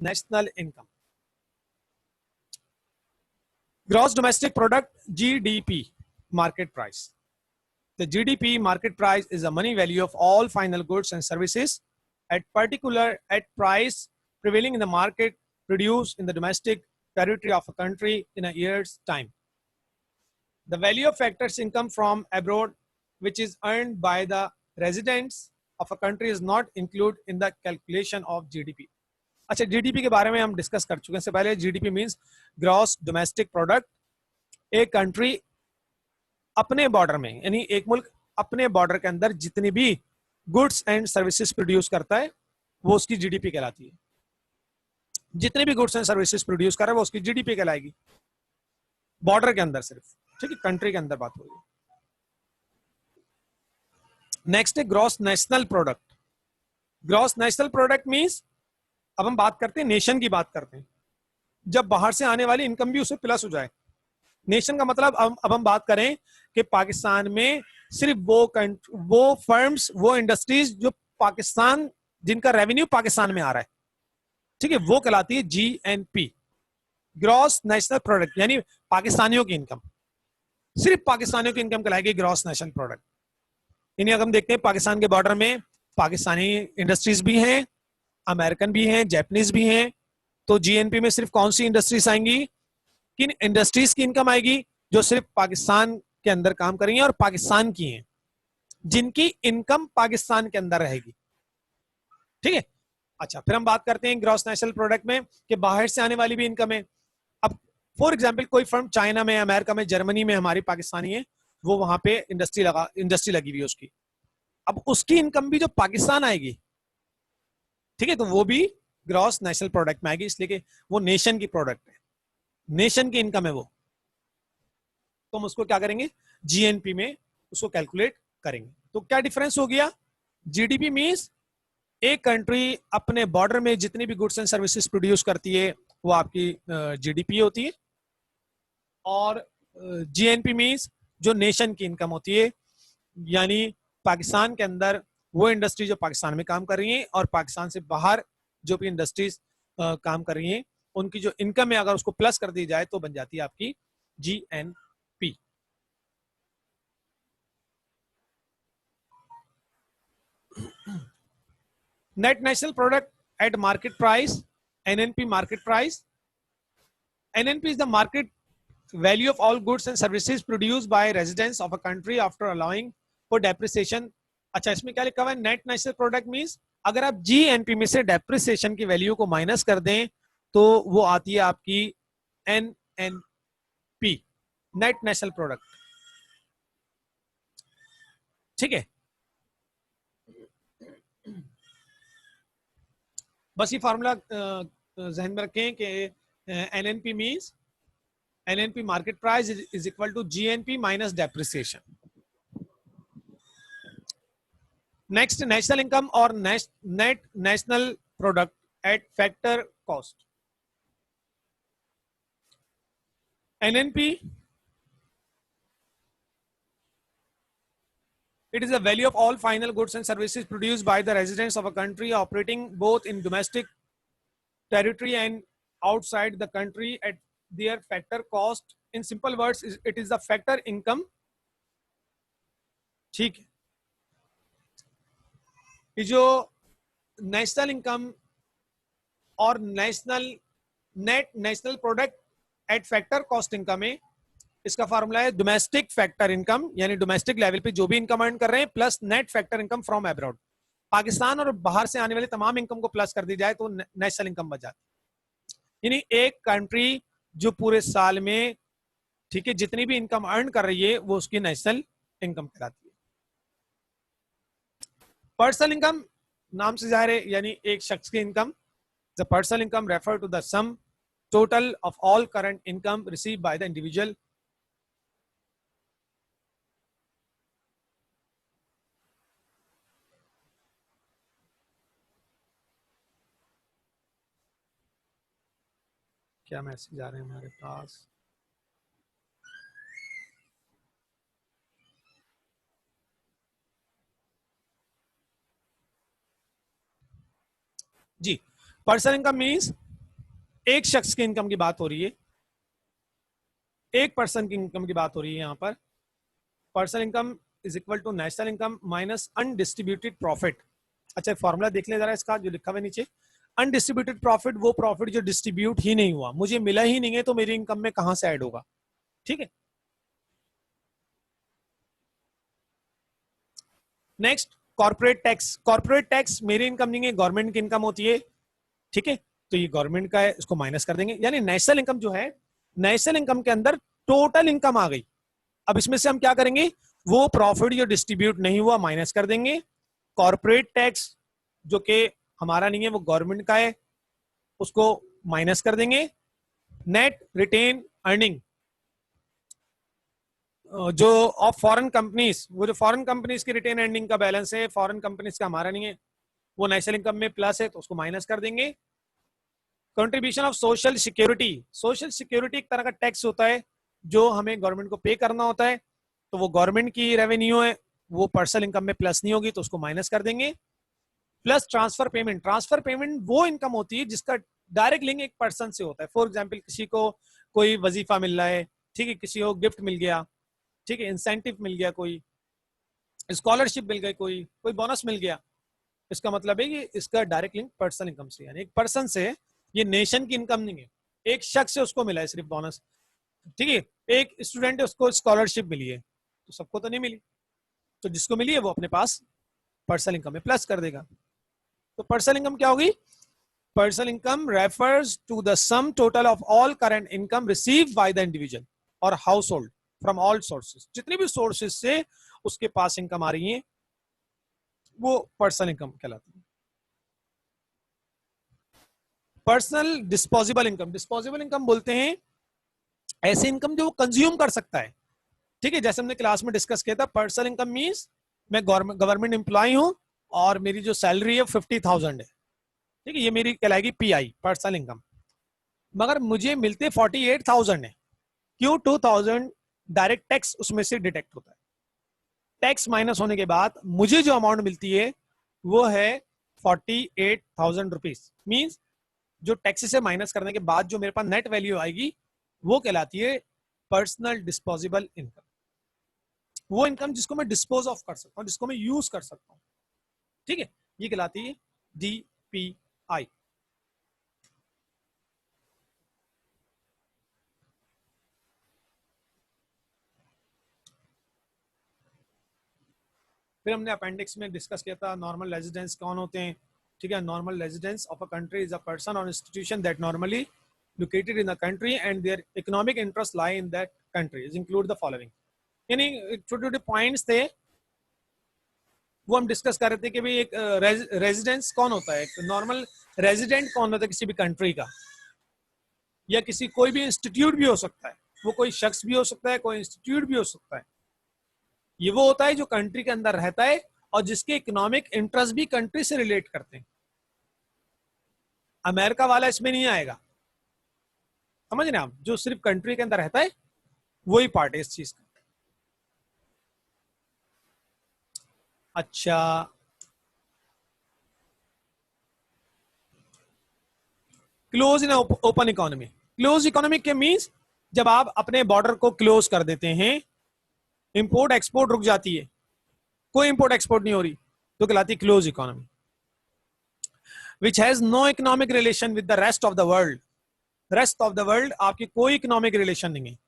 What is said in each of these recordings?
national income. Gross domestic product, GDP, market price. The GDP market price is the money value of all final goods and services at price prevailing in the market produced in the domestic territory of a country in a year's time. The value of factors income from abroad which is earned by the residents of a country is not included in the calculation of GDP. अच्छा, GDP के बारे में हम discuss कर चुके हैं इससे पहले. GDP means gross domestic product. एक कंट्री अपने बॉर्डर में, यानी एक मुल्क अपने बॉर्डर के अंदर जितनी भी गुड्स एंड सर्विसेज प्रोड्यूस करता है वो उसकी जीडीपी कहलाती है. जितने भी गुड्स एंड सर्विसेज प्रोड्यूस कर रहा है वो उसकी जीडीपी कहलाएगी, बॉर्डर के अंदर सिर्फ. ठीक है, कंट्री के अंदर बात हो रही है. नेक्स्ट है gross national product. Gross national product means, अब हम बात करते हैं नेशन की, बात करते हैं जब बाहर से आने वाली इनकम भी उससे प्लस हो जाए. नेशन का मतलब अब हम बात करें कि पाकिस्तान में सिर्फ वो फर्म्स, वो इंडस्ट्रीज जो पाकिस्तान, जिनका रेवेन्यू पाकिस्तान में आ रहा है, ठीक है, वो कहलाती है जीएनपी, ग्रॉस नेशनल प्रोडक्ट. यानी पाकिस्तानियों की इनकम, सिर्फ पाकिस्तानियों की इनकम कहलाएगी ग्रॉस नेशनल प्रोडक्ट. यानी अगर हम देखते हैं पाकिस्तान के बॉर्डर में पाकिस्तानी इंडस्ट्रीज भी हैं, अमेरिकन भी हैं, जापानीज भी हैं, तो जीएनपी में सिर्फ कौन सी इंडस्ट्रीज आएंगी, किन इंडस्ट्रीज की इनकम आएगी, जो सिर्फ पाकिस्तान के अंदर काम करेंगी और पाकिस्तान की हैं, जिनकी इनकम पाकिस्तान के अंदर रहेगी. ठीक है. अच्छा, फिर हम बात करते हैं ग्रॉस नेशनल प्रोडक्ट में कि बाहर से आने वाली भी इनकम है. अब फॉर एग्जांपल कोई फर्म चाइना में, अमेरिका में, जर्मनी में हमारी पाकिस्तानी है, वो वहां पे इंडस्ट्री लगी हुई है उसकी. अब उसकी इनकम भी जो पाकिस्तान आएगी, ठीक है, तो वो भी ग्रॉस नेशनल प्रोडक्ट में आएगी, इसलिए कि वो नेशन की प्रोडक्ट है, नेशन की इनकम है वो. तो हम उसको क्या करेंगे, जीएनपी में उसको कैलकुलेट करेंगे. तो क्या डिफरेंस हो गया, जीडीपी मींस एक कंट्री अपने बॉर्डर में जितनी भी गुड्स एंड सर्विसेज प्रोड्यूस करती है वो आपकी जीडीपी होती है, और जीएनपी मींस जो नेशन की इनकम होती है, यानी पाकिस्तान के अंदर वो इंडस्ट्री जो पाकिस्तान में काम कर रही है और पाकिस्तान से बाहर जो भी इंडस्ट्रीज काम कर रही हैं, उनकी जो इनकम है अगर उसको प्लस कर दी जाए तो बन जाती है आपकी GNP. Net national product at market price, NNP market price. NNP is the market value of all goods and services produced by residents of a country after allowing for depreciation. अच्छा, इसमें क्या लिखा हुआ है, नेट नेशनल प्रोडक्ट मींस अगर आप GNP में से डेप्रिसिएशन की वैल्यू को माइनस कर दें तो वो आती है आपकी एनएनपी, नेट नेशनल प्रोडक्ट. ठीक है, बस ये फार्मूला जहन में रखें कि NNP means NNP market price is equal to GNP minus depreciation. Next, national income or net national product at factor cost. NNP, it is the value of all final goods and services produced by the residents of a country operating both in domestic territory and outside the country at their factor cost. In simple words, it is the factor income. ठीक है, ये जो national income और net national product at factor cost income है, इसका formula है domestic factor income, यानी domestic level पे जो भी इनकम अर्न कर रहे हैं, plus net factor income from abroad. Pakistan और बाहर से आने वाली तमाम इनकम को प्लस कर दी जाए तो नेशनल इनकम बच जाती है. यानी एक कंट्री जो पूरे साल में, ठीक है, जितनी भी इनकम अर्न कर रही है वो उसकी नेशनल इनकम कहलाती है. पर्सनल इनकम नाम से जाहिर है, यानी एक शख्स की income. The personal income refer to the sum total of all current income received by the individual. क्या मैसेज आ रहे हैं हमारे पास, जी. पर्सनल इनकम मींस एक शख्स की इनकम की बात हो रही है, एक पर्सन की इनकम की बात हो रही है यहाँ पर। Personal income is equal to national income minus undistributed profit. अच्छा फॉर्मूला देख ले जरा इसका जो लिखा हुआ है नीचे। अनडिस्ट्रीब्यूटेड प्रॉफिट वो प्रॉफिट जो डिस्ट्रीब्यूट ही नहीं हुआ, मुझे मिला ही नहीं है, तो मेरी इनकम में कहां से ऐड होगा? ठीक है। Next corporate tax. Corporate tax मेरी इनकम नहीं है, गवर्नमेंट की इनकम होती है। ठीक है, तो ये गवर्नमेंट का है, इसको माइनस कर देंगे। यानी नेशनल इनकम जो है, नेशनल इनकम के अंदर टोटल इनकम आ गई। अब इसमें से हम क्या करेंगे, वो प्रॉफिट जो डिस्ट्रीब्यूट नहीं हुआ माइनस कर देंगे। कॉर्पोरेट टैक्स जो कि हमारा नहीं है, वो गवर्नमेंट का है, उसको माइनस कर देंगे। नेट रिटेन अर्निंग जो ऑफ फॉरेन कंपनीज, वो जो फॉरेन कंपनीज की रिटेन अर्निंग का बैलेंस है, फॉरेन कंपनीज का हमारा नहीं है, वो नेशनल इनकम में प्लस है, तो उसको माइनस कर देंगे। Contribution of social security. Social security एक तरह का टैक्स होता है जो हमें गवर्नमेंट को पे करना होता है, तो वो गवर्नमेंट की रेवेन्यू है, वो पर्सनल इनकम में प्लस नहीं होगी, तो उसको माइनस कर देंगे। Plus transfer payment. Transfer payment वो इनकम होती है जिसका डायरेक्ट लिंक एक पर्सन से होता है। फॉर एग्जाम्पल किसी को कोई वजीफा मिल रहा है, ठीक है, किसी को गिफ्ट मिल गया, ठीक है, इंसेंटिव मिल गया, कोई स्कॉलरशिप मिल गई, कोई कोई बोनस मिल गया। इसका मतलब है कि इसका डायरेक्ट लिंक पर्सनल इनकम से, यानी एक पर्सन से, ये नेशन की इनकम नहीं है, एक शख्स से उसको मिला है सिर्फ बोनस। ठीक है, एक स्टूडेंट है, उसको स्कॉलरशिप मिली है, तो सबको तो नहीं मिली, तो जिसको मिली है वो अपने पास पर्सनल इनकम में प्लस कर देगा। तो पर्सनल इनकम क्या होगी? Personal income refers to the sum total of all current income received by the individual और household from all sources. जितने भी सोर्सेज से उसके पास इनकम आ रही है वो पर्सनल इनकम कहलाती है। Personal disposable income. Disposable income बोलते हैं ऐसी इनकम जो वो कंज्यूम कर सकता है। ठीक है, जैसे हमने क्लास में डिस्कस किया था, पर्सनल इनकम मींस मैं गवर्नमेंट एम्प्लॉय हूं और मेरी जो सैलरी है 50,000 है। ठीक है, ये मेरी कहलाएगी पीआई, पर्सनल इनकम। मगर मुझे मिलते 48,000 है। क्यों? 2,000 डायरेक्ट टैक्स उसमें से डिटेक्ट होता है। टैक्स माइनस होने के बाद मुझे जो अमाउंट मिलती है वो है 48,000 रुपीज। मीन्स जो टैक्स से माइनस करने के बाद जो मेरे पास नेट वैल्यू आएगी वो कहलाती है पर्सनल डिस्पोजेबल इनकम। वो इनकम जिसको मैं डिस्पोज ऑफ कर सकता हूँ, जिसको मैं यूज कर सकता हूँ। ठीक है, ये कहलाती है डीपीआई। फिर हमने अपेंडिक्स में डिस्कस किया था नॉर्मल रेजिडेंस कौन होते हैं। ठीक है, normal residence of a country is a person और institution that normally located in the country and their economic interests lie in that country is include the following। यानी छोटे छोटे पॉइंट्स थे वो हम डिस्कस कर रहे थे कि भाई एक रेजिडेंस कौन होता है, नॉर्मल रेजिडेंट कौन होता है किसी भी कंट्री का, या किसी कोई भी इंस्टीट्यूट भी हो सकता है, वो कोई शख्स भी हो सकता है, कोई इंस्टीट्यूट भी हो सकता है। ये वो होता है जो कंट्री के अंदर रहता है और जिसके इकोनॉमिक इंटरेस्ट भी कंट्री से रिलेट करते हैं। अमेरिका वाला इसमें नहीं आएगा, समझ रहे आप? जो सिर्फ कंट्री के अंदर रहता है वही पार्ट है इस चीज का। अच्छा, close in open economy. Close economy के मींस जब आप अपने बॉर्डर को क्लोज कर देते हैं, इंपोर्ट एक्सपोर्ट रुक जाती है, कोई इंपोर्ट एक्सपोर्ट नहीं हो रही, तो कहलाती है close economy. Which has no economic relation with the rest of the world. Rest of the world आपकी कोई इकोनॉमिक रिलेशन नहीं है,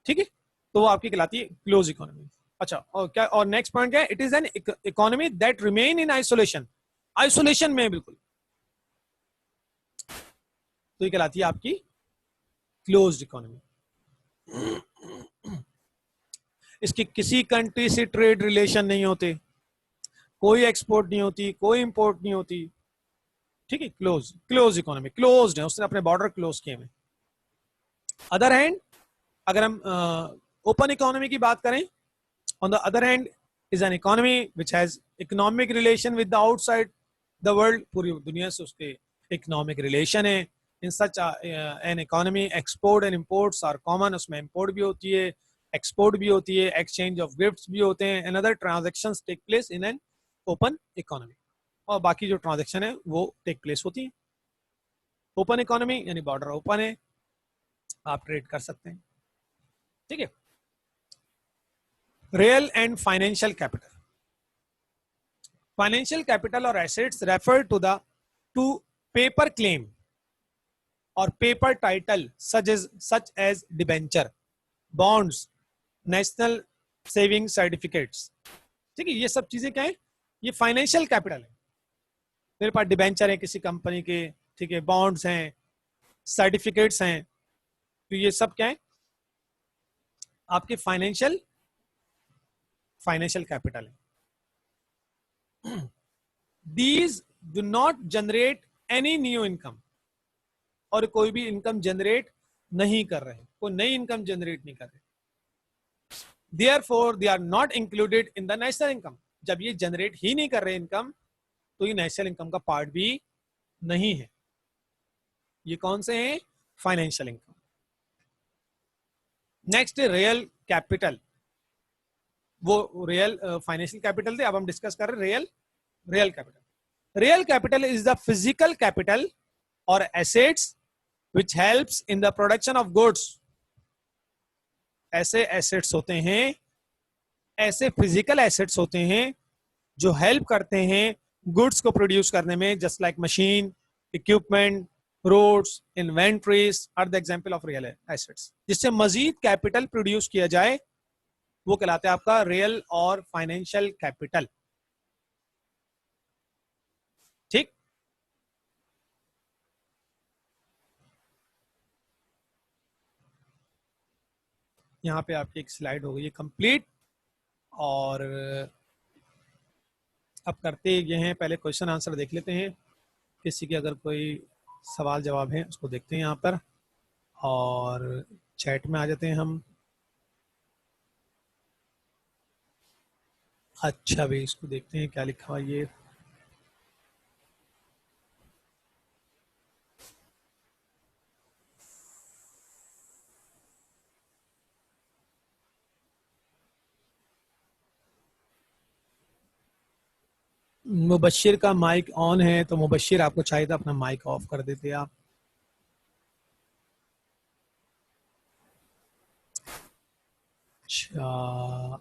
ठीक है, तो वो आपकी कहलाती है क्लोज इकोनॉमी। अच्छा, और क्या, और नेक्स्ट पॉइंट क्या है? It is an economy that remain in isolation. Isolation में बिल्कुल, तो ये कहलाती है आपकी क्लोज्ड इकोनॉमी। इसकी किसी कंट्री से ट्रेड रिलेशन नहीं होते, कोई एक्सपोर्ट नहीं होती, कोई इंपोर्ट नहीं होती। ठीक है, क्लोज क्लोज इकोनॉमी, क्लोज्ड है, उसने अपने बॉर्डर क्लोज किए हैं। अदर हैंड अगर हम ओपन इकोनॉमी की बात करें, on the other hand is an economy which has economic relation with the outside the world. पूरी दुनिया से उसके इकोनॉमिक रिलेशन है। In such an economy export and imports are common. उसमें इंपोर्ट भी होती है, एक्सपोर्ट भी होती है, एक्सचेंज ऑफ गिफ्ट्स भी होते हैं, and other transactions take place in an open economy. और बाकी जो ट्रांजैक्शन है वो टेक प्लेस होती है। ओपन इकोनॉमी यानी बॉर्डर ओपन है, आप ट्रेड कर सकते हैं, ठीक है। Real and financial capital, financial capital और assets refer to paper claim और paper title such as debenture, bonds, national saving certificates, ठीक है। ये सब चीजें क्या है, ये फाइनेंशियल कैपिटल है। मेरे पास डिबेंचर है किसी कंपनी के, ठीक है, बॉन्ड्स हैं, सर्टिफिकेट्स हैं, तो ये सब क्या है, आपके फाइनेंशियल कैपिटल है। These do not generate any new income, और कोई भी इनकम जनरेट नहीं कर रहे, कोई नई इनकम जनरेट नहीं कर रहे। Therefore, they are not included in the national income. जब ये जनरेट ही नहीं कर रहे इनकम, तो ये नेशनल इनकम का पार्ट भी नहीं है। ये कौन से हैं, financial income. Next real capital, वो रियल फाइनेंशियल कैपिटल थे, अब हम डिस्कस कर रहे हैं real capital. Real capital is the physical capital और assets which helps in the production of goods. ऐसे एसेट्स होते हैं, ऐसे फिजिकल एसेट्स होते हैं जो हेल्प करते हैं गुड्स को प्रोड्यूस करने में, just like machine, equipment, roads, inventories are the example of real assets. जिससे मजीद कैपिटल प्रोड्यूस किया जाए वो कहलाता है आपका रियल और फाइनेंशियल कैपिटल, ठीक। यहाँ पे आपकी एक स्लाइड हो गई है कंप्लीट, और अब करते ये हैं, पहले क्वेश्चन आंसर देख लेते हैं, किसी के अगर कोई सवाल जवाब है उसको देखते हैं यहाँ पर, और चैट में आ जाते हैं हम। अच्छा भाई, इसको देखते हैं क्या लिखा हुआ ये। मुबशिर का माइक ऑन है, तो मुबशिर आपको चाहिए था अपना माइक ऑफ कर देते आप। अच्छा,